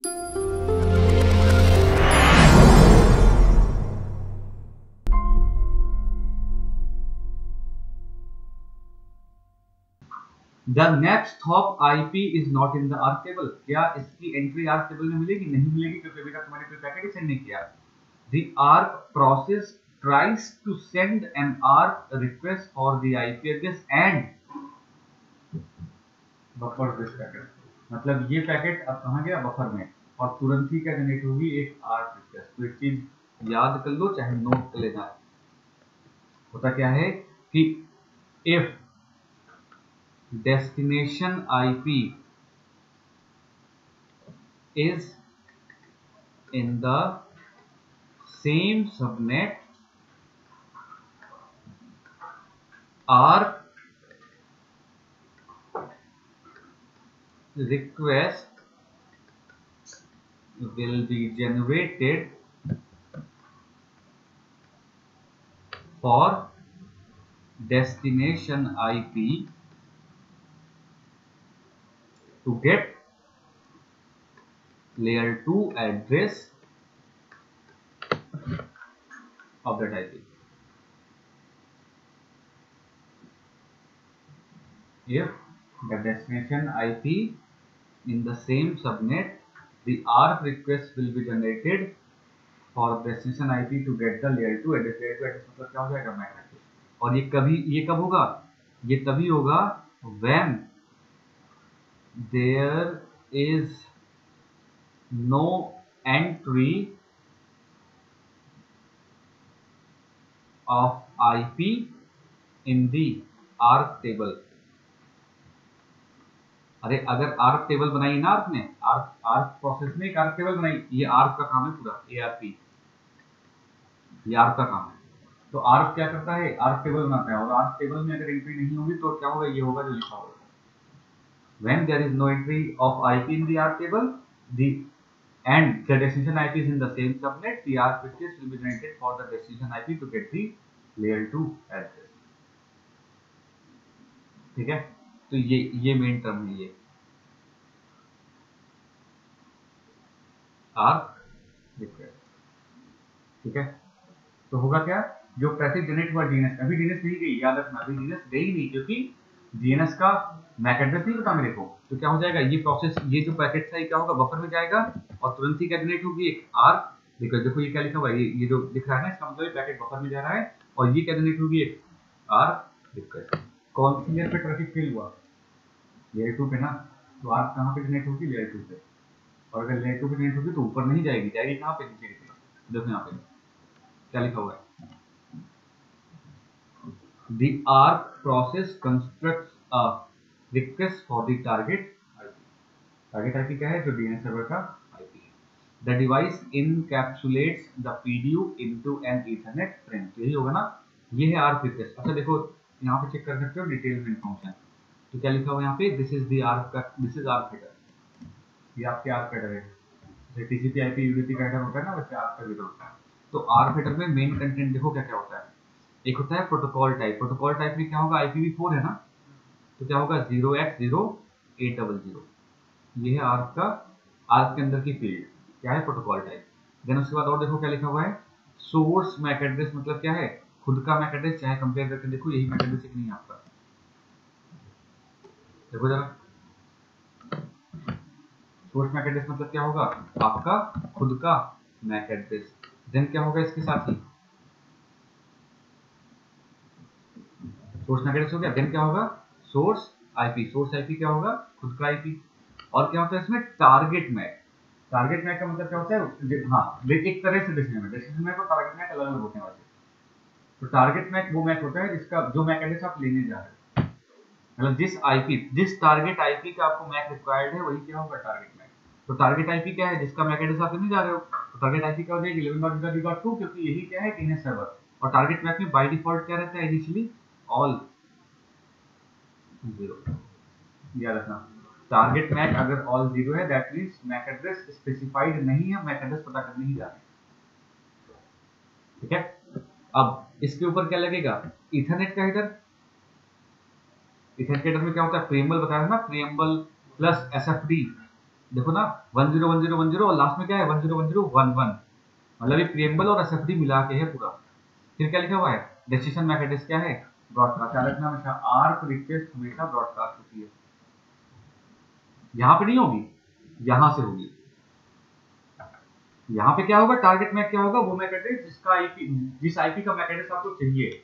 The next hop IP is not in the ARC table. क्या इसकी entry ARC table में मिलेगी? नहीं मिलेगी, क्योंकि अभी तक तुम्हारे कोई पैकेट ही सेंड नहीं किया। The ARC process tries to send an ARC request for the IP address and buffer this packet. मतलब ये पैकेट अब कहाँ गया? बफर में, और तुरंत ही क्या जनरेट होगी? एक ARC रिक्वेस्ट। तो एक चीज याद कर लो, चाहे नोट कर लेना। होता क्या है कि if destination IP is in the same subnet, ARC request will be generated for destination IP to get layer 2 address of that IP. If the destination IP in the same subnet, the ARC request will be generated for destination IP to get the layer 2 address. Layer 2 address मतलब क्या हो जाएगा? MAC address। और ये कब होगा? ये तभी होगा when there is no entry of IP in the ARC table. अरे अगर ARC टेबल बनाई ना आपने, ARC प्रोसेस ने एक ARC टेबल बनाई, ये ARC का काम है पूरा, ARP, ये ARC का काम है। तो ARC क्या करता है? ARC टेबल बनाता है, और ARC टेबल में अगर एंट्री नहीं होगी तो क्या होगा? ये होगा जो लिखा होगा। When there is no entry of IP in the ARC table, and the destination IP is in the same subnet, the ARC request will be generated for the destination IP to get the layer 2 address. ठीक है, तो ये main term है, ये ARC request। ठीक है, तो होगा क्या? जो ट्रैफिक जनरेट हुआ DNS, अभी DNS नहीं गई, याद रखना, अभी DNS गई नहीं, क्योंकि DNS का मैक एड्रेस नहीं पता मेरे को। तो क्या हो जाएगा? ये प्रोसेस, ये जो पैकेट था, ये क्या होगा? बफर में जाएगा, और तुरंत ही क्या जनरेट होगी? एक ARC। देखो ये क्या लिखा हुआ है, ये जो दिख रहा है ना, इसका मतलब पैकेट बफर में जा रहा है, और ये क्या जनरेट होगी? एक ARC रिक्वेस्ट। कौन सी लेयर पे ट्रैफिक फेल हुआ? लेयर 2 पे ना। तो ARC कहाँ पे जनरेट होगी? लेयर 2 पे। और अगर लेयर 2 पे जनरेट होगी तो ऊपर नहीं जाएगी, जाएगी कहाँ पे? नीचे। देखो यहाँ पे क्या लिखा हुआ है, the ARC process constructs a request for the target IP. Target IP क्या है? जो DNS सर्वर का IP है। The device encapsulates the PDU into an Ethernet frame। यही होगा ना, ये है ARC request। अच्छा देखो यहाँ पे चेक कर सकते हो डिटेल में इन्फॉर्मेशन। तो क्या लिखा हुआ है यहाँ पे? This is ARC header. ये आपके ARC हेडर है, जैसे TCP IP UDP का हेडर होता है ना, वैसे ARC का हेडर होता है। तो ARC हेडर में मेन कंटेंट देखो क्या क्या होता है। एक होता है प्रोटोकॉल टाइप। प्रोटोकॉल टाइप में क्या होगा? IPv4 है ना, तो क्या होगा? 0x0800। ये है ARC के अंदर की फील्ड, क्या है? Protocol type. देन उसके बाद और देखो क्या लिखा हुआ है, सोर्स मैक एड्रेस। मतलब क्या है? खुद का मैक एड्रेस। चाहे कंपेयर करके देखो, यही मैक एड्रेस नहीं है आपका। देखो जरा, सोर्स मैक एड्रेस मतलब क्या होगा? आपका खुद का मैक एड्रेस। देन क्या होगा इसके साथ ही? सोर्स मैक एड्रेस हो गया। देन क्या होगा? Source IP. सोर्स आईपी क्या होगा? खुद का आईपी। और क्या होता है इसमें? Target Mac. टारगेट मैक का मतलब क्या होता है? हाँ, एक तरह से डेस्टिनेशन मैक और टारगेट मैक अलग अलग होते हैं वैसे। तो टारगेट मैक वो मैक होता है जिसका जो मैक एड्रेस आप लेने जा रहे हो, मतलब जिस टारगेट आईपी का आपको मैक रिक्वायर्ड है, वही क्या होगा? Target MAC. तो टारगेट आईपी क्या है? जिसका मैक एड्रेस आप लेने जा रहे हो। तो टारगेट आईपी क्या हो जाएगी? 11.0.2, क्योंकि यही क्या है? DNS server. और टारगेट मैक में बाय डिफॉल्ट क्या रहता है? Initially all 0। याद रखना, टारगेट मैक अगर ऑल 0 है, that means MAC address specified नहीं है, मैक एड्रेस पता करने ही जा रहे हैं। ठीक है, अब इसके ऊपर क्या लगेगा? इथरनेट का हेडर। इथरनेट हेडर में क्या होता है? प्रीएम्बल बताया था ना, प्रीएम्बल प्लस एसएफडी। देखो ना 101010 और लास्ट में क्या है 101011, मतलब ये प्रिएम्बल और एसएफडी मिला के है पूरा। फिर क्या लिखा हुआ है, डेसिशन मैकेनिज्म क्या है, ब्रॉडकास्ट। याद रखना हमेशा आर्क रिक्वेस्ट हमेशा ब्रॉडकास्ट होती है, यहाँ पे नहीं होगी, यहाँ से होगी। यहाँ पे क्या होगा, टारगेट मैक क्या होगा, वो मैक एड्रेस जिसका आईपी, जिस आईपी का मैक एड्रेस आपको चाहिए,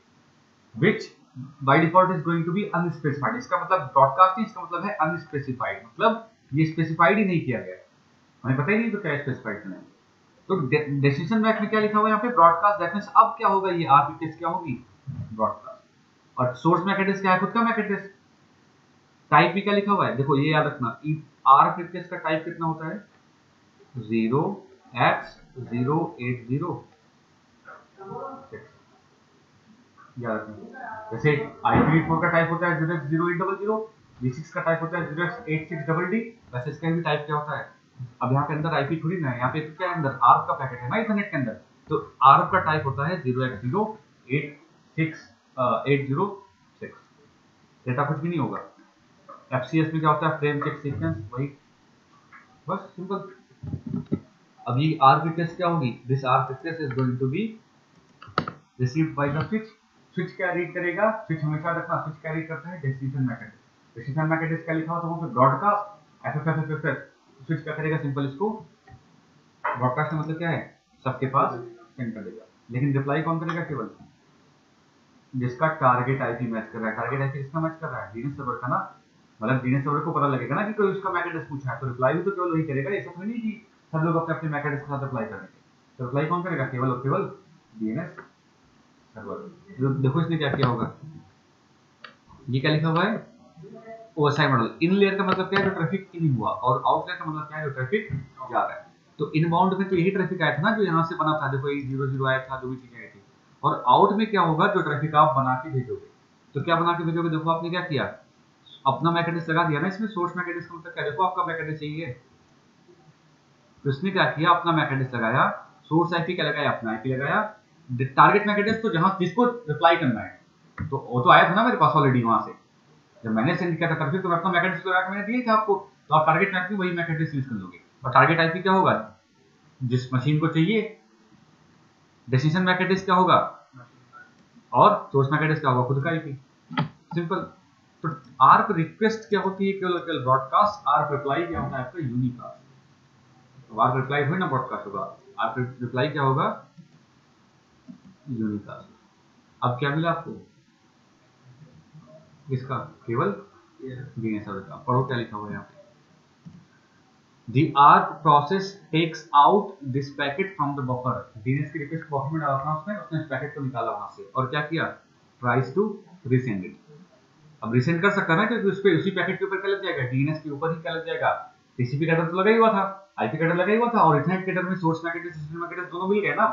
which by default is going to be unspecified। इसका मतलब ब्रॉडकास्ट नहीं, इसका मतलब है अनस्पेसिफाइड, मतलब ये स्पेसिफाइड ही नहीं किया गया, हमें पता ही नहीं तो क्या स्पेसिफाइड करना है। तो डेसिशन मैक में क्या लिखा हुआ है यहाँ पे, ब्रॉडकास्ट। दैट मींस अब क्या होगा, ये आरपी टेस्ट क्या होगी, ब्रॉडकास्ट। और सोर्स मैक एड्रेस क्या है, खुद का मैक एड्रेस। टाइप भी क्या लिखा हुआ है, देखो ये याद रखना, आर रिक्वेस्ट का टाइप कितना होता है, 0x080 याद रखना। जैसे IPv4 का टाइप होता है 0x0800, V6 का टाइप होता है 0x86DD, वैसे इसका भी टाइप क्या होता है। अब यहाँ के अंदर आईपी थोड़ी ना है, यहाँ पे तो क्या है, अंदर आर्क का पैकेट है ना इथरनेट के अंदर, तो आर्क का टाइप होता है 0x0806। डेटा कुछ भी नहीं होगा। FCS में क्या होता है, फ्रेम चेक सीक्वेंस, वही, बस सिंपल। अब ये आर्क रिक्वेस्ट क्या होगी, this ARP request is going to be received by the switch. Switch क्या रीड करेगा, स्विच हमेशा रखना, स्विच क्या रीड करता है, destination MAC address. Destination MAC address क्या लिखा होता है, वो ब्रॉडकास्ट FFFFF। स्विच क्या करेगा, सिंपल इसको ब्रॉडकास्ट का मतलब क्या है, सबके पास सेंड कर देगा। लेकिन रिप्लाई कौन करेगा, केवल जिसका टारगेट आईपी मैच कर रहा है। टारगेट आईपी किसका मैच कर रहा है, डीएनएस सर्वर का ना, मतलब डीएनएस सर्वर को पता लगेगा ना कि कोई उसका मैक एड्रेस पूछा है, तो रिप्लाई भी तो केवल वही करेगा। ऐसा तो नहीं कि सब लोग अपने अपने मैक एड्रेस के साथ रिप्लाई करेंगे, तो रिप्लाई कौन करेगा, केवल और केवल डीएनएस सर्वर। देखो इसने क्या किया होगा, ये क्या लिखा हुआ है, ओएसआई मॉडल। इन लेयर का मतलब क्या है, जो ट्रैफिक इन हुआ, और आउट लेयर का मतलब क्या है, जो ट्रैफिक जा रहा है। तो इनबाउंड में तो यही ट्रैफिक आया था ना, जो यहाँ से बना था, देखो ये 00 आया था, जो भी चीजें आई थी। और आउट में क्या होगा, जो ट्रैफिक आप बना के भेजोगे। तो क्या बना के भेजोगे, देखो आपने क्या किया, अपना मैक एड्रेस लगा दिया ना इसमें। सोर्स मैक एड्रेस का मतलब क्या, देखो आपका मैक एड्रेस चाहिए, तो इसने क्या किया, अपना मैक एड्रेस लगाया, सोर्स आईपी क्या लगाया, अपना आईपी लगाया। टारगेट मैक एड्रेस तो जहां जिसको रिप्लाई करना है, तो वो तो आया था ना मेरे पास ऑलरेडी वहां से, जब मैंने सेंड किया था ट्रैफिक, तो मैं अपना मैक एड्रेस लगा के मैंने दिया था आपको, तो आप टारगेट मैक में वही मैक एड्रेस यूज कर लोगे। और टारगेट आईपी क्या होगा, जिस मशीन को चाहिए। डेस्टिनेशन मैक एड्रेस क्या होगा, और सोर्स मैक एड्रेस क्या होगा, खुद का आईपी, सिंपल। तो आर्क रिक्वेस्ट क्या होती है, केवल केवल ब्रॉडकास्ट। आर्क रिप्लाई क्या होता है आपका, यूनिकास्ट। तो आर्क रिप्लाई हुई ना, ब्रॉडकास्ट होगा। आर्क रिप्लाई क्या होगा, यूनिकास्ट। अब क्या मिला आपको, इसका केवल डीएनएस सर्वर का। पढ़ो क्या लिखा हुआ है यहाँ पे, The ARP process takes out this packet from the buffer। DNS की रिक्वेस्ट बफर में डाला था उसने इस पैकेट को निकाला वहां से, और क्या किया, tries to resend it। अब रिसेंड कर सकता है ना, क्योंकि उस पे उसी पैकेट के ऊपर क्या लग जाएगा, डीएनएस के ऊपर ही क्या लग जाएगा, टीसीपी का तो लगा ही हुआ था, आईपी का लगा ही हुआ था, और इथरनेट के में source MAC address destination MAC address दोनों मिल गए ना,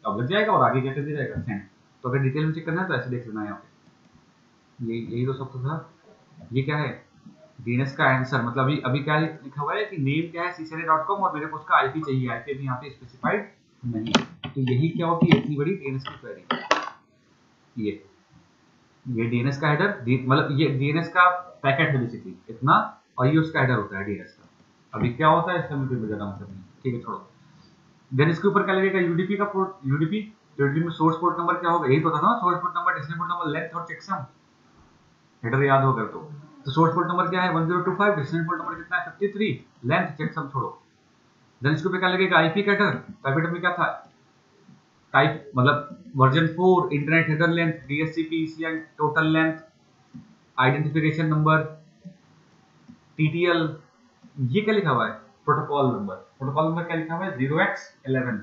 अब लग जाएगा। और आगे क्या कर दिया जाएगा, सेंड। तो अगर डिटेल में चेक करना है तो ऐसे देख लेना यहाँ पे, यही तो सब तो था। ये क्या है, डीएनएस का आंसर, मतलब अभी क्या लिखा हुआ है कि नेम क्या है ccna.com, और मेरे को उसका आईपी चाहिए, आईपी भी यहाँ पे स्पेसिफाइड नहीं है। तो यही क्या होती है, इतनी बड़ी डीएनएस की क्वेरी। ये डीएनएस का हेडर, मतलब ये डीएनएस का पैकेट है बेसिकली इतना, और ये उसका हेडर होता है डीएनएस का। अभी क्या होता है इसका मुझे ज्यादा मतलब नहीं, ठीक है छोड़ो। देन इसके ऊपर क्या लगेगा, यूडीपी का पोर्ट, यूडीपी में सोर्स पोर्ट नंबर क्या होगा, यही तो था ना, source port number, destination port number, length और चेकसम, हेडर याद होगा तो सोर्स पोर्ट नंबर क्या है 1025, डेस्टिनेशन पोर्ट नंबर कितना है 53, लेंथ चेकसम छोड़ो। देन इसके ऊपर क्या लगेगा, आईपी हेडर। आईपी हेडर में क्या था, टाइप मतलब version 4, internet header length, DHCP, ECN, total length, identification number, TTL. ये क्या लिखा हुआ है, प्रोटोकॉल नंबर। प्रोटोकॉल नंबर क्या लिखा हुआ है, 0x11।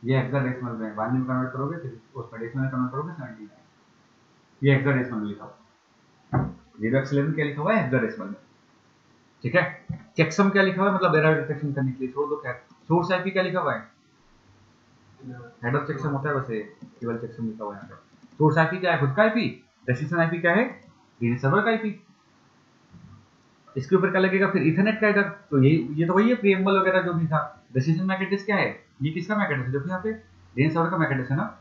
ये हेक्साडेसिमल में बाइनरी में कन्वर्ट करोगे, फिर उसमें डेसिमल में कन्वर्ट करोगे 79। ये हेक्साडेसिमल में लिखा हुआ है। 0x11 क्या लिखा हुआ है, हेक्साडेसिमल में, ठीक है। चेकसम क्या लिखा हुआ है, मतलब एरर डिटेक्शन करने के लिए, छोड़ दो। खैर सोर्स आईपी क्या लिखा हुआ है, हेडर चेकसम होता है, वैसे केवल चेकसम लिखा हुआ है यहाँ पे। सोर्स आईपी क्या है, खुद का आईपी। डेस्टिनेशन आईपी क्या है, डीएनएस सर्वर का आईपी। इसके ऊपर क्या लगेगा, फिर इथरनेट का हेडर। तो ये तो वही है, प्रीएम्बल वगैरह जो भी था। डेस्टिनेशन मैक एड्रेस क्या है, ये किसका मैक एड्रेस है, देखो यहाँ पे डीएनएस सर्वर का मैक एड्रेस है ना।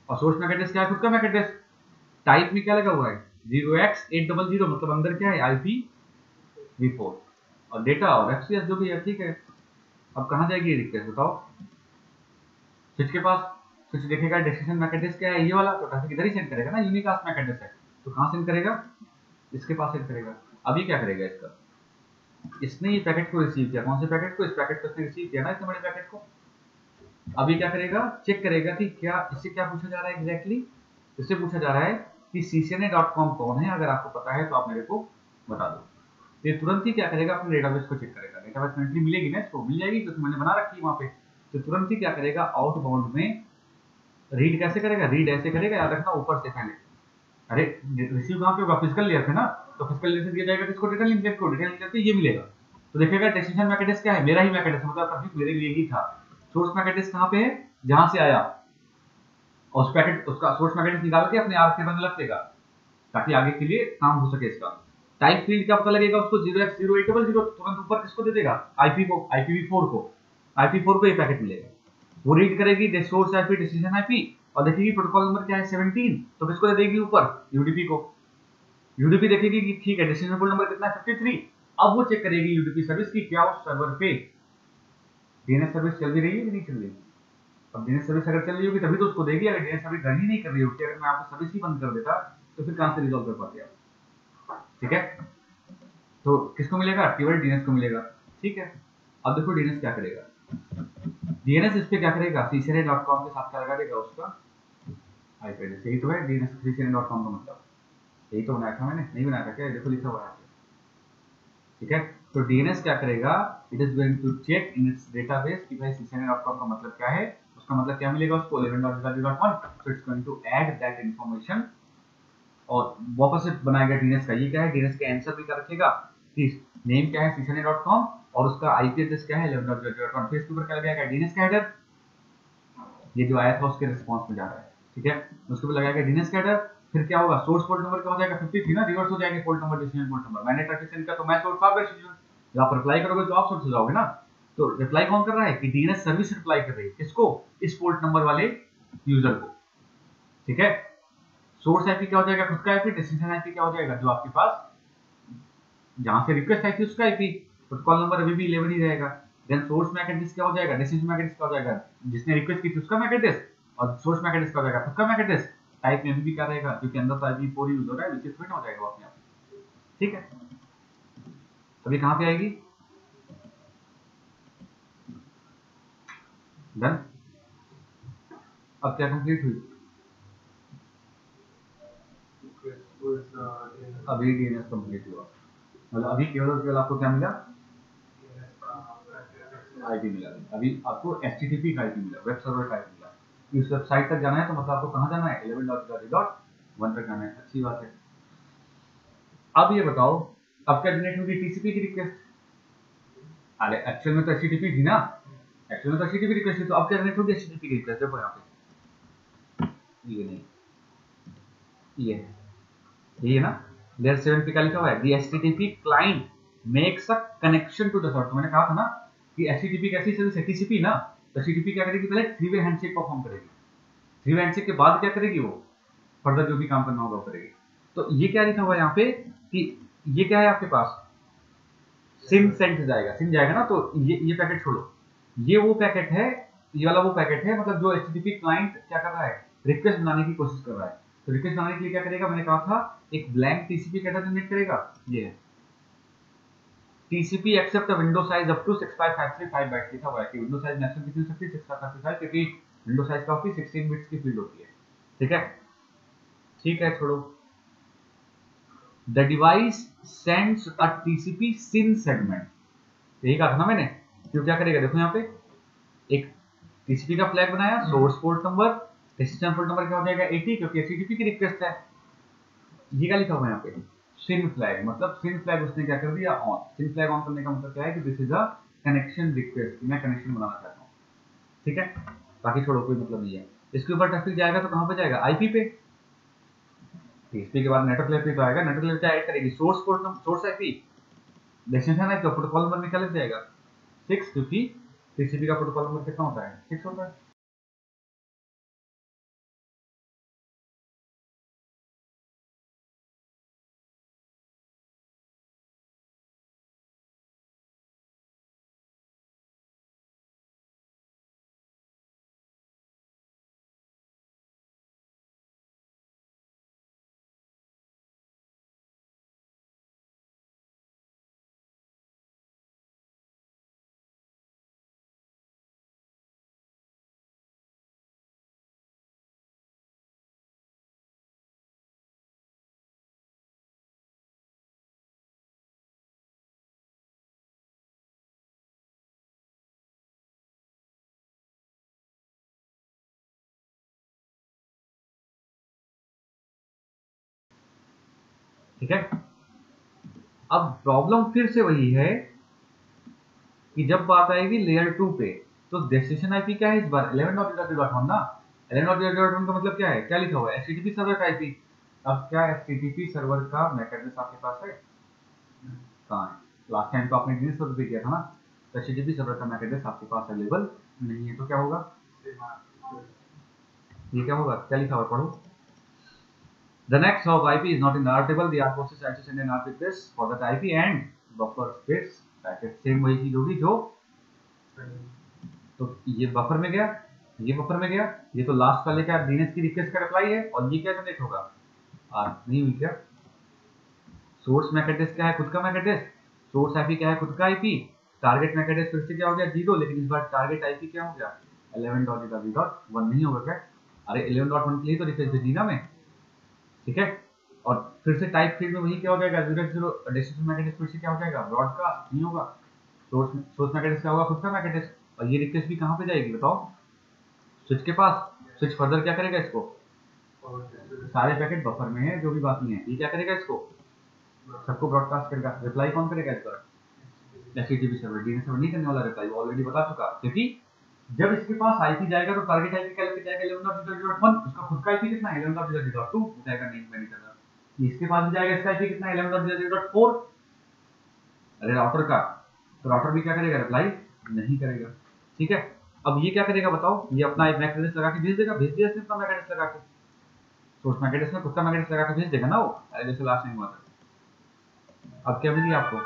और सोर्स मैक एड्रेस क्या है, खुद का मैक एड्रेस। टाइप में क्या लगा हुआ है, 0x800, मतलब अंदर क्या है, IPv4। और डेटा और एफसीएस जो भी है, ठीक है। अब कहाँ जाएगी ये रिक्वेस्ट बताओ? स्विच के पास। स्विच देखेगा डेस्टिनेशन मैक एड्रेस क्या है, ये वाला, तो ट्रैफिक इधर ही सेंड करेगा ना, यूनिकास्ट मैक एड्रेस है, तो कहाँ सेंड करेगा? इसके पास सेंड करेगा। अभी क्या करेगा इसका? इसने ये पैकेट को रिसीव किया, कौन से पैकेट को? इस पैकेट को इसने रिसीव किया ना, इतने बड़े पैकेट को। अभी क्या करेगा? चेक करेगा कि क्या इससे क्या पूछा जा रहा है एग्जैक्टली। इससे पूछा जा रहा है कि ccna.com कौन है, अगर आपको पता है तो आप मेरे को बता दो। तो ये तुरंत ही क्या करेगा? अपने डेटाबेस को चेक करेगा। डेटाबेस में एंट्री मिलेगी ना, इसको मिल जाएगी क्योंकि मैंने बना रखी है वहां पे। तो तुरंत ही क्या करेगा? आउटबाउंड में रीड कैसे करेगा? रीड ऐसे करेगा, याद रखना, ऊपर से पहले। अरे रिसीव कहाँ पे होगा? फिजिकल लेयर पे ना, तो फिजिकल लेयर से दिया जाएगा किसको? डेटा लिंक को। डेटा लिंक करके ये मिलेगा, तो देखेगा डेस्टिनेशन मैक एड्रेस क्या है, मेरा ही मैक एड्रेस, मतलब ट्रैफिक मेरे लिए ही था। सोर्स मैक एड्रेस कहाँ पे है? जहां से आया, और उस पैकेट, उसका सोर्स मैक एड्रेस निकाल के अपने आर के बंद रख देगा, ताकि आगे के लिए काम हो सके इसका। टाइप फील्ड क्या पता लगेगा उसको? 0x0800, तुरंत ऊपर किसको दे देगा? आईपी को, IPv4 को। IPv4 को ये पैकेट मिलेगा, वो रीड करेगी सोर्स आईपी, डेस्टिनेशन आईपी, और देखेगी प्रोटोकॉल नंबर क्या है 17, तो किसको दे देगी ऊपर? यूडीपी को। यूडीपी देखेगी कि ठीक है डेस्टिनेशन पोर्ट नंबर कितना है 53। अब वो चेक करेगी यूडीपी सर्विस की, क्या उस सर्वर पे डीएनएस सर्विस चल भी रही है कि नहीं चल रही है। अब डीएनएस सर्विस अगर चल रही होगी तभी तो उसको देगी, अगर डीएनएस सर्विस रन ही नहीं कर रही होती, अगर मैं आपको सर्विस ही बंद कर देता, तो फिर कहां से रिजॉल्व कर पाते आप? ठीक है, तो किसको मिलेगा? केवल डीएनएस को मिलेगा। ठीक है, अब देखो डीएनएस क्या करेगा। डीएनएस इस पे क्या करेगा? ccna.com के साथ क्या लगा देगा? उसका आईपी एड्रेस। यही तो है डीएनएस ccna.com का मतलब, यही तो बनाया था मैंने, नहीं बनाया था क्या? देखो लिखा हुआ है। ठीक है, तो डीएनएस क्या करेगा? It is going to check in its database कि भाई ccna.com का मतलब क्या है, उसका मतलब क्या मिलेगा उसको? 11.0.1, so it's going to add that information, और वापस से बनाएगा डीएनएस का। ये क्या है? डीएनएस के आंसर भी कर रखेगा कि नेम क्या है ccna.com, और उसका आईपी एड्रेस क्या है 11.0.1। फिर इसके ऊपर क्या लगाएगा? डीएनएस का हेडर, ये जो आया था उसके रिस्पांस में जा रहा है। ठीक है, उसके ऊपर लगाएगा डीएनएस का हेडर। फिर क्या होगा? सोर्स पोर्ट नंबर क्या हो जाएगा? 53 ना, रिवर्स हो जाएगा port number, destination port number. मैंने ट्रैफिक सेंड किया तो मैं सोर्स ऑफ डेस्टिनेशन, जब आप रिप्लाई करोगे तो आप सोर्स हो जाओगे ना। तो रिप्लाई कौन कर रहा है? कि डीएनएस सर्विस रिप्लाई कर रही है, किसको? इस पोर्ट नंबर वाले यूजर को। ठीक है, सोर्स आईपी क्या हो जाएगा? खुद का आईपी। डेस्टिनेशन आईपी क्या हो जाएगा? जो आपके पास जहां से रिक्वेस्ट आई थी उसका आईपी। प्रोटोकॉल नंबर अभी भी 11 ही रहेगा। देन सोर्स मैक एड्रेस क्या हो जाएगा? डेस्टिनेशन मैक एड्रेस क्या हो जाएगा? जिसने रिक्वेस्ट की थी उसका मैक एड्रेस, और सोर्स मैक एड्रेस क्या हो जाएगा? खुद का मैक एड्रेस। टाइप में अभी भी क्या रहेगा? क्योंकि अंदर तो IPv4 यूज हो रहा है, विच इज फिट हो जाएगा अपने आप। ठीक है, अभी कहां पे आएगी? डन। अब क्या कंप्लीट हुई? अभी डीएनएस कंप्लीट हुआ, मतलब अभी केवल और केवल आपको क्या मिला? आईपी मिला। अभी आपको एचटीटीपी का आईपी मिला, वेब सर्वर का आईपी मिला। इस वेबसाइट तक जाना है तो मतलब आपको कहाँ जाना है? 11.0.1 तक जाना है। अच्छी बात है। अब ये बताओ, अब क्या जनरेट होगी? टीसीपी की रिक्वेस्ट। अरे एक्चुअल में तो एचटीटीपी थी ना, एक्चुअल में तो एचटीटीपी रिक्वेस्ट थी, तो अब क्या जनरेट होगी? एचटीटीपी की रिक्वेस्ट। देखो यहाँ पे, ये नहीं, ये ना, लेयर 7 पे क्या लिखा हुआ है? The HTTP client makes a connection to the server. तो मैंने कहा था ना कि एचटीटीपी कैसी सर्विस है? टीसीपी ना, तो एचटीटीपी क्या करेगी? पहले 3 वे हैंडशेक परफॉर्म करेगी। 3 वे हैंडशेक के बाद क्या करेगी? वो फर्दर जो भी काम करना होगा वो करेगी। तो ये क्या लिखा हुआ है यहाँ पे कि ये क्या है आपके पास? सिम सेंट जाएगा, सिम जाएगा ना, तो ये पैकेट छोड़ो, ये वो पैकेट है, ये वाला वो पैकेट है, मतलब जो एचटीटीपी क्लाइंट क्या कर रहा है? रिक्वेस्ट बनाने की कोशिश कर रहा है। तो रिक्वेस्ट बनाने के लिए क्या करेगा? मैंने कहा था एक ब्लैंक टीसीपी कैसा जनरेट करेगा, ये है TCP accept window size up to 65535 bytes. लिखा हुआ है कि विंडो साइज मैक्सिमम कितनी हो सकती है? 65535, क्योंकि विंडो साइज का 16 बिट्स की फील्ड होती है। ठीक है, ठीक है, छोड़ो। The device sends a TCP SYN segment, यही कहा था ना मैंने। तो क्या करेगा? देखो यहाँ पे एक टीसीपी का फ्लैग बनाया, source port number, destination port number क्या हो जाएगा? 80, क्योंकि एचटीटीपी की रिक्वेस्ट है। ये क्या लिखा हुआ है यहाँ पे? सिन फ्लैग, मतलब सिन फ्लैग उसने क्या कर दिया? ऑन। सिन फ्लैग ऑन करने का मतलब क्या है? कि this is a connection request, मैं कनेक्शन बनाना चाहता हूँ। ठीक है, बाकी छोड़ो, कोई मतलब नहीं है। इसके ऊपर ट्रैफिक जाएगा तो कहाँ पे जाएगा? आईपी पे। टीसीपी के बाद नेटवर्क लेयर पे तो आएगा, नेटवर्क लेयर क्या ऐड करेगी? Source port number, source IP, destination है, तो प्रोटोकॉल नंबर में क्या लग जाएगा? 6, क्योंकि टीसीपी का प्रोटोकॉल नंबर कितना होता है? 6 होता है। ठीक है। अब प्रॉब्लम फिर से वही है कि जब बात आएगी लेयर 2 पे, तो डेस्टिनेशन आईपी क्या है इस बार 11.0.1 ना। 11.0.1 का मतलब क्या है, क्या लिखा हुआ है, एचटीटीपी सर्वर का आईपी। अब क्या एचटीटीपी सर्वर का मैक एड्रेस आपके पास है, कहाँ है? लास्ट टाइम तो आपने डीएनएस सर्वर पे किया था ना, तो एचटीटीपी सर्वर का मैक एड्रेस आपके पास अवेलेबल नहीं है, तो क्या होगा, ये क्या होगा, क्या लिखा हुआ पढ़ो। The next hop IP is not in the R table. The R process has to send an R request for that IP and buffer space packet. Same वही चीज होगी जो, तो ये बफर में गया, ये बफर में गया, ये तो लास्ट वाले क्या डीएनएस की रिक्वेस्ट का रिप्लाई है, और ये क्या जनरेट होगा, आर नहीं हुई क्या। सोर्स मैक एड्रेस क्या है, खुद का मैक एड्रेस, सोर्स आईपी क्या है, खुद का आईपी, टारगेट मैक एड्रेस फिर से क्या हो गया 0, लेकिन इस बार टारगेट आईपी क्या हो गया 11.0.1 नहीं होगा क्या, अरे 11.1 के लिए तो रिक्वेस्ट भेजी ना मैं, ठीक है। और फिर से टाइप फील्ड में वही क्या हो जाएगा 0 डेस्टिनेशन मैक एड्रेस फिर से क्या हो जाएगा ब्रॉडकास्ट नहीं होगा, सोर्स मैक एड्रेस क्या होगा खुद का मैक एड्रेस, और ये रिक्वेस्ट भी कहाँ पे जाएगी बताओ, स्विच के पास। स्विच फर्दर क्या करेगा इसको, सारे पैकेट बफर में है जो भी बाकी हैं, ये क्या करेगा इसको सबको ब्रॉडकास्ट करेगा, रिप्लाई कौन करेगा इसका, एचटीटीपी सर्वर, डीएनएस सर्वर नहीं करने वाला रिप्लाई, वो ऑलरेडी बता चुका, क्योंकि जब इसके पास आईपी जाएगा तो टारगेट आईपी क्या लेके जाएगा 11.0.1, उसका खुद का आईपी कितना है 11.0.2 जाएगा, नहीं मैं नहीं कर रहा, इसके पास भी जाएगा इसका आईपी कितना है 11.0.4, अरे राउटर का, तो राउटर भी क्या करेगा रिप्लाई नहीं करेगा, ठीक है। अब ये क्या करेगा बताओ, ये अपना एक मैक एड्रेस लगा के भेज देगा, भेज दिया इसने अपना मैक एड्रेस लगा के, सोर्स मैक एड्रेस में खुद का मैक एड्रेस लगा के भेज देगा ना वो, अरे जैसे लास्ट टाइम हुआ था। अब क्या मिली आपको,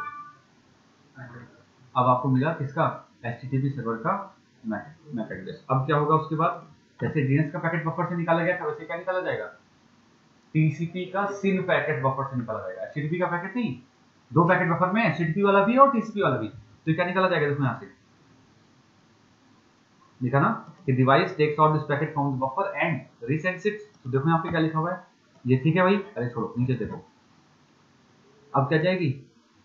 अब आपको मिला किसका, एचटीटीपी सर्वर का मैक एड्रेस। अब क्या होगा उसके बाद, जैसे डीएनएस का पैकेट बफर से निकाला गया था वैसे क्या निकाला जाएगा, टीसीपी का सिन पैकेट बफर से निकाला जाएगा, एचटीटीपी का पैकेट नहीं, दो पैकेट बफर में एचटीटीपी वाला भी और टीसीपी वाला भी, तो क्या निकाला जाएगा देखो यहाँ से, लिखा ना कि device takes out this packet from the buffer and resends it, तो देखो यहाँ पे क्या लिखा हुआ है, ये ठीक है भाई, अरे छोड़ो नीचे देखो, अब क्या जाएगी,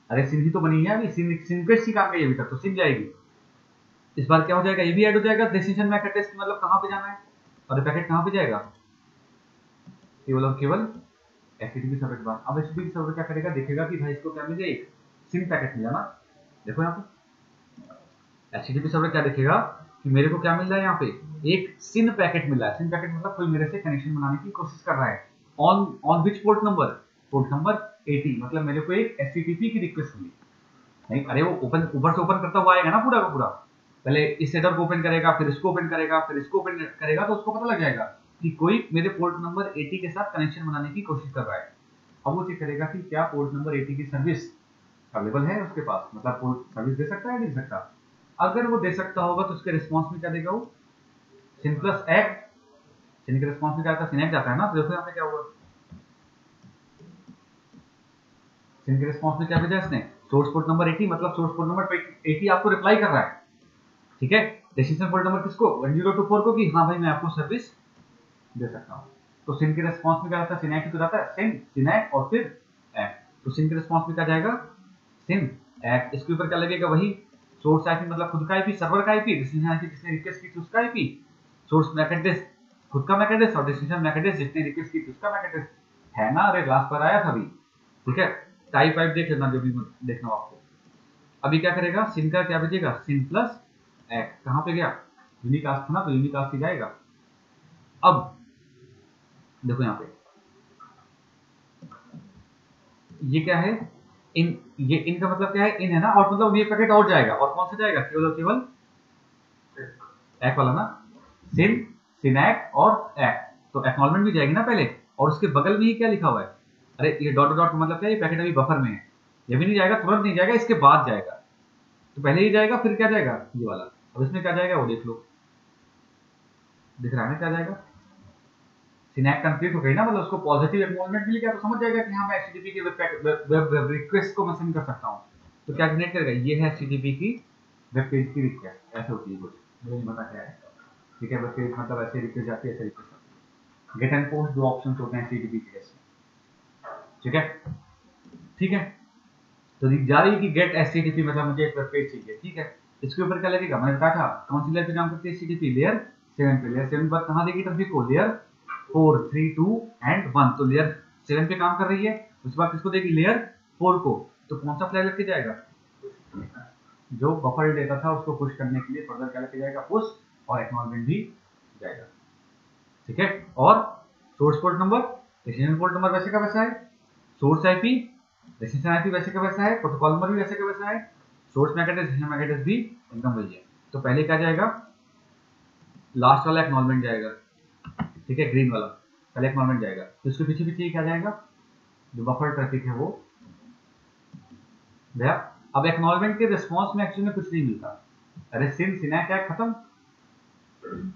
अरे सिन ही तो बनी है अभी, सिन पे सी काम गई अभी तक, तो सिन जाएगी, इस बार क्या हो जाएगा, ये भी ऐड हो जाएगा डेस्टिनेशन मैक एड्रेस, मतलब कहाँ पे जाना है, और पैकेट कहाँ पे जाएगा, केवल और केवल एचटीटीपी सर्वर के बाद। अब एचटीटीपी सर्वर क्या करेगा, देखेगा कि भाई इसको क्या मिल गया, एक सिन पैकेट मिला ना, देखो यहाँ पे एचटीटीपी सर्वर क्या देखेगा कि मेरे को क्या मिल रहा है, यहाँ पे एक सिन पैकेट मिला है, सिन पैकेट मतलब कोई मेरे से कनेक्शन बनाने की कोशिश कर रहा है, on on which port number, port number 80, मतलब मेरे को एक एचटीटीपी की रिक्वेस्ट मिली, नहीं अरे वो ओपन ऊपर से ओपन करता हुआ आएगा ना पूरा का पूरा, पहले इस हेडर को ओपन करेगा, फिर इसको ओपन करेगा, फिर इसको ओपन करेगा, तो उसको पता लग जाएगा कि कोई मेरे पोर्ट नंबर 80 के साथ कनेक्शन बनाने की कोशिश कर रहा है। अब वो चेक करेगा कि क्या पोर्ट नंबर 80 की सर्विस अवेलेबल है उसके पास, मतलब पोर्ट सर्विस दे सकता है नहीं दे सकता, अगर वो दे सकता होगा तो उसके रिस्पॉन्स में क्या देगा वो, सिन प्लस एक्ट, सिन के रिस्पॉन्स में क्या आता है, सिन एक्ट जाता है ना, तो देखो यहाँ पे क्या हुआ, सिन के रिस्पॉन्स में क्या भेजा इसने, सोर्स पोर्ट नंबर 80, मतलब सोर्स पोर्ट नंबर 80 आपको रिप्लाई कर रहा है, ठीक है, डेस्टिनेशन पोर्ट नंबर किसको 1024 को, कि हाँ भाई मैं आपको सर्विस दे सकता हूँ, तो सिन के रिस्पॉन्स में क्या आता है, सिन एक्ट तो जाता है, सिन एक्ट और फिर एक्ट, तो सिन के रिस्पॉन्स में क्या जाएगा, सिन एक्ट, इसके ऊपर क्या लगेगा, वही सोर्स आईपी मतलब खुद का आईपी, सर्वर का आईपी, डेस्टिनेशन आईपी जिसने रिक्वेस्ट की थी उसका आईपी, सोर्स मैक एड्रेस खुद का मैक एड्रेस, और डेस्टिनेशन मैक एड्रेस जिसने रिक्वेस्ट की थी उसका मैक एड्रेस, है ना, अरे लास्ट पर आया था अभी, ठीक है। टाइप वाइप देख लेना जो भी देखना हो आपको। अभी क्या करेगा, सिन का क्या भेजेगा, सिन प्लस एक्ट, कहाँ पे गया, यूनिकास्ट था ना, तो यूनिकास्ट ही जाएगा। अब देखो यहाँ पे ये क्या है, इन, ये इन का मतलब क्या है, इन है ना, और मतलब ये पैकेट और जाएगा, और कौन सा जाएगा, केवल और केवल एक्ट वाला ना, सिन, सिन एक्ट और एक्ट, तो एक्नॉलेजमेंट भी जाएगी ना पहले, और उसके बगल में ही क्या लिखा हुआ है, अरे ये डॉट डॉट मतलब क्या है, ये पैकेट अभी बफर में है, ये भी नहीं जाएगा, तुरंत नहीं जाएगा, इसके बाद जाएगा, तो पहले ही जाएगा फिर क्या जाएगा ये वाला, अब इसमें क्या जाएगा वो देख लो, दिख रहा है ना क्या जाएगा, सिनैक कंप्लीट हो गई ना, मतलब उसको पॉजिटिव एक्नॉलेजमेंट मिल गया, तो समझ जाएगा कि हाँ मैं एचटीटीपी की वेब रिक्वेस्ट को मैं सेंड कर सकता हूँ, तो क्या जनरेट करेगा, ये है एचटीटीपी की वेब पेज की रिक्वेस्ट, ऐसे होती है कुछ, मुझे नहीं पता क्या है, ठीक है, वेब पेज मतलब ऐसे रिक्वेस्ट जाती है, ऐसे रिक्वेस्ट आती है, गेट एंड पोस्ट दो ऑप्शन होते हैं एचटीटीपी के केस में, ठीक है, ठीक है, तो जा रही है कि गेट एचटीटीपी मतलब मुझे एक वेब पेज चाहिए, ठीक है, इसके ऊपर क्या लगेगा, मैंने कहा था कौन सी लेयर पे काम करती है एचटीटीपी, लेयर 7 पे, लेयर 7 पर कहाँ देगी ट्रैफिक को, लेयर 4 3 2 एंड 1, तो लेयर 7 पे काम कर रही है, उसके बाद किसको देगी, लेयर 4 को। तो कौन सा फ्लैग लग के जाएगा, जो बफर डेटा था उसको पुश करने के लिए फर्दर क्या लेके जाएगा, पुश, और एक्नॉलेजमेंट भी जाएगा। ठीक है, और source port number, destination port number वैसे का वैसा है, सोर्स आईपी, डेस्टिनेशन आईपी वैसे का वैसा है, प्रोटोकॉल नंबर भी वैसे का वैसा है, source MAC address, destination MAC address भी एकदम वही है। तो पहले क्या जाएगा, लास्ट वाला एक्नॉलेजमेंट जाएगा, ठीक है, ग्रीन वाला पहले एक्नॉलेजमेंट जाएगा, तो इसके पीछे पीछे क्या जाएगा, जो बफर ट्रैफिक है वो गया। अब एक्नॉलेजमेंट के रिस्पॉन्स में एक्चुअली में कुछ नहीं मिलता, अरे सिन सिनेक टैग खत्म,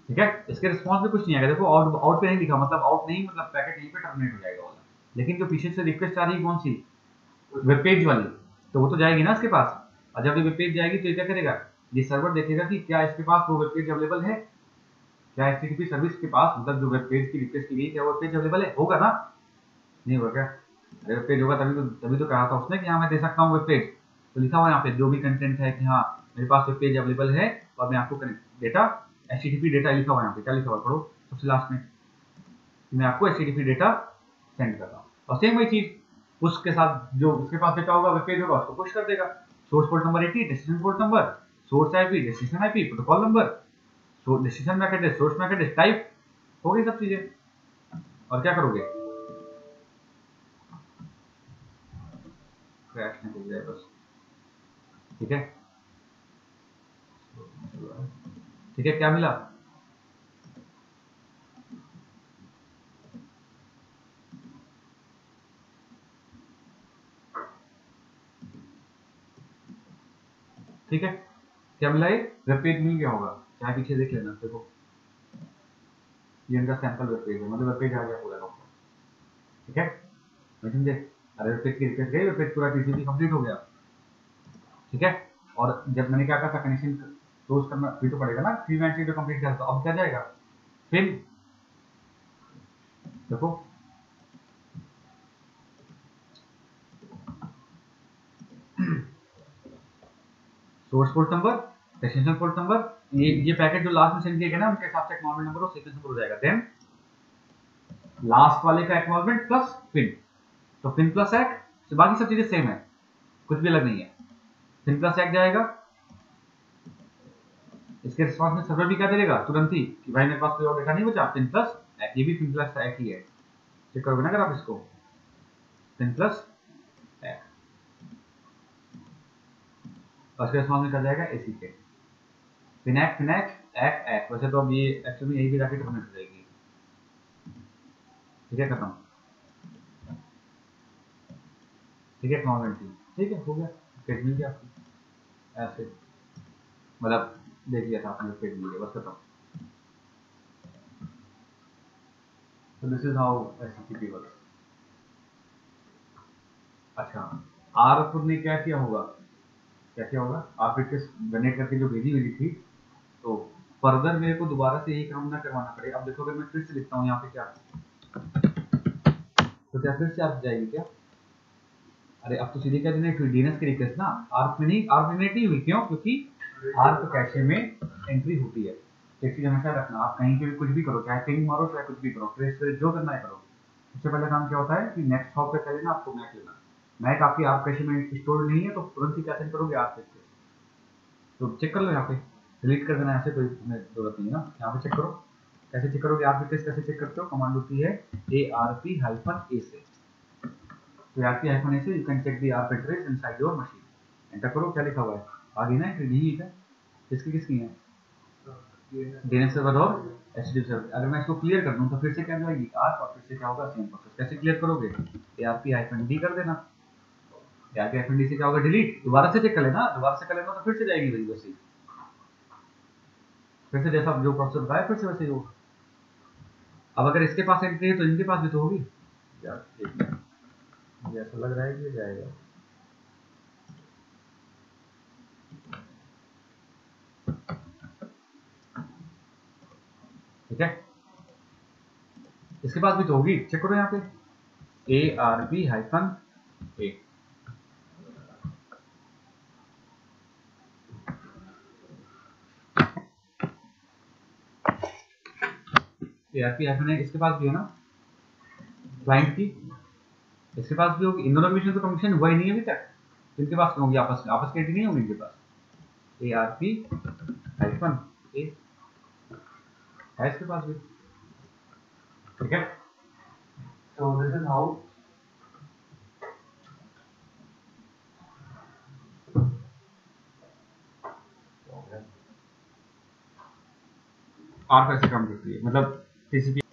ठीक है, इसके रिस्पॉन्स में कुछ नहीं आएगा। देखो आउट पे नहीं लिखा, मतलब आउट नहीं, मतलब पैकेट यहीं पे टर्मिनेट हो जाएगा वाला। लेकिन जो पीछे से रिक्वेस्ट आ रही है कौन सी, वेब पेज वाली, तो वो तो जाएगी ना इसके पास। और जब ये वेब पेज जाएगी तो ये क्या करेगा, ये सर्वर देखेगा कि क्या इसके पास वो वेब पेज अवेलेबल है, क्या एचटीटीपी सर्विस के पास, मतलब जो वेब पेज की रिक्वेस्ट की गई, क्या वो वेब पेज अवेलेबल है, होगा ना, नहीं होगा क्या, अरे वेब पेज होगा तभी तो कहा था उसने कि हाँ मैं दे सकता हूँ वेब पेज। तो लिखा हुआ यहाँ पे जो भी कंटेंट है कि हाँ मेरे पास वेब पेज अवेलेबल है, और मैं आपको डेटा एचटीटीपी डेटा लिखा हुआ है यहाँ पे, क्या लिखा हुआ पढ़ो सबसे लास्ट में, मैं आपको एचटीटीपी डेटा सेंड कर रहा हूँ। और सेम वही चीज उसके साथ, जो उसके पास डेटा होगा वेब पेज होगा उसको पुश कर देगा। Source port number 80, destination port number, source IP, destination IP, protocol number, destination MAC address, source MAC address, type, हो गई सब चीजें। और क्या करोगे, क्रैश नहीं हो जाए बस, ठीक है, ठीक है, क्या मिला, ठीक है, क्या मिला, एक वेब पेज मिल गया होगा, चाहे पीछे देख लेना, देखो ये इनका सैंपल वेब पेज है, मतलब वेब पेज आ गया पूरा का, ठीक है, मैं समझे, अरे वेब पेज की रिक्वेस्ट गई, वेब पेज पूरा टीसीपी कंप्लीट हो गया, ठीक है। और जब मैंने क्या कहा था, कनेक्शन क्लोज करना भी तो पड़ेगा ना, फ्री मैच जो कंप्लीट किया, तो अब क्या जाएगा, फिर देखो source port number, destination port number, ये पैकेट जो लास्ट में सेंड किया गया ना उनके हिसाब से एक्नॉलेजमेंट नंबर और सीक्वेंस नंबर हो जाएगा, देन लास्ट वाले का एक्नॉलेजमेंट प्लस फिन, तो फिन प्लस एक्ट से बाकी सब चीजें सेम है, कुछ भी अलग नहीं है, फिन प्लस एक्ट जाएगा, इसके रिस्पॉन्स में सर्वर भी क्या देगा तुरंत ही कि भाई मेरे पास कोई और डेटा नहीं बचा, फिन प्लस एक्ट, ये भी फिन प्लस एक्ट ही है, चेक करोगे ना अगर आप इसको, फिन प्लस एक्ट, और इसके रिस्पॉन्स में क्या जाएगा एसी के, फिनैक फिनैक एक्ट एक्ट, वैसे तो अब ये एक्चुअली में यही भी जाके टर्मिनेट हो जाएगी, ठीक है, खत्म, ठीक है, एक्नॉलेजमेंट थी, ठीक है, हो गया, पेज मिल गया आपको, ऐसे मतलब देख लिया था आपने, पेज मिल गया, बस खत्म। So this is how HTTP works. अच्छा, आर ने क्या किया होगा, क्या किया होगा, आप रिक्वेस्ट जनरेट करके जो भेजी हुई थी, तो फर्दर मेरे को दोबारा से यही काम ना करवाना पड़े। अब देखो अगर मैं फिर से लिखता हूँ यहाँ पे क्या, तो क्या फिर से आप जाएगी क्या, अरे अब तो सीधे क्या जनरेट हुई, डीएनएस की रिक्वेस्ट ना, आर्क में नहीं, आर्क जनरेट नहीं हुई, क्यों, क्योंकि आर्क कैशे में एंट्री होती है। एक चीज हमेशा रखना, आप कहीं पे भी कुछ भी करो, चाहे पिंग मारो चाहे कुछ भी करो, ट्रेस जो करना है करो, सबसे पहले काम क्या होता है कि नेक्स्ट हॉप पे पहले ना आपको मैक लेना, मैक आपकी आर्क कैशे में स्टोर नहीं है तो तुरंत ही क्या सेंड करोगे आर्क कैशे, तो चेक कर लो यहाँ पे, डिलीट कर देना, ऐसे कोई जरूरत नहीं है ना, यहाँ पे चेक करो, कैसे चेक करोगे, आर्क रिक्वेस्ट कैसे चेक करते हो, कमांड होती है ARP-A से, तो ARP-A से you can check the ARP address inside your machine, enter करो, क्या लिखा हुआ है आगे ना, यही है, किसकी किसकी है, डीएनएस सर्वर और एचटीटीपी सर्वर। अगर मैं इसको क्लियर कर दूं तो फिर से क्या जाएगी आर्क, और फिर से क्या होगा सेम प्रोसेस, कैसे क्लियर करोगे, ARP-D कर देना, ARP-D से क्या होगा डिलीट, दोबारा से चेक कर लेना, दोबारा से कर लेना तो फिर से जाएगी वही वैसे ही, फिर से जैसा जो प्रोसेस बताया फिर से वैसे ही होगा। अब अगर इसके पास एंट्री है तो इनके पास भी तो होगी यार, एक मिनट, मुझे ऐसा लग रहा है कि ये जाएगा, ठीक है, इसके पास भी तो होगी, चेक करो यहाँ पे ARP-A, ARP-A इसके पास भी है ना क्लाइंट की, इसके पास भी होगी, इन दोनों के बीच में तो कम्युनिकेशन हुआ ही नहीं है अभी तक, तो इनके पास होंगी आपस की नहीं होंगी इनके पास। ARP-A है इसके पास भी, ठीक है। So this is how ARP कैसे काम करती है, मतलब TCP